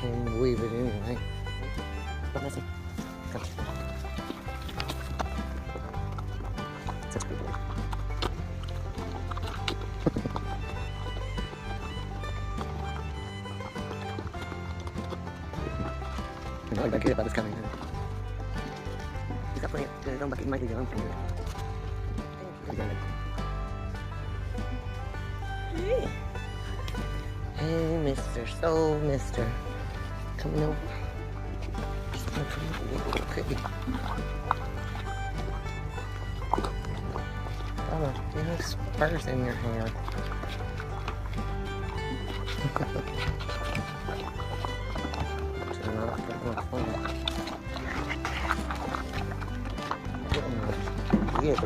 Can't even weave it anyway. But listen. Come. Such a good boy. No, I get about this coming. He's got plenty of his own bucket. He might leave it on for you. Hey. Hey, Mister. So, Mister. Coming over. Just gonna come over. Okay. Oh, you have spurs in your hair. Turn off the phone. Yeah,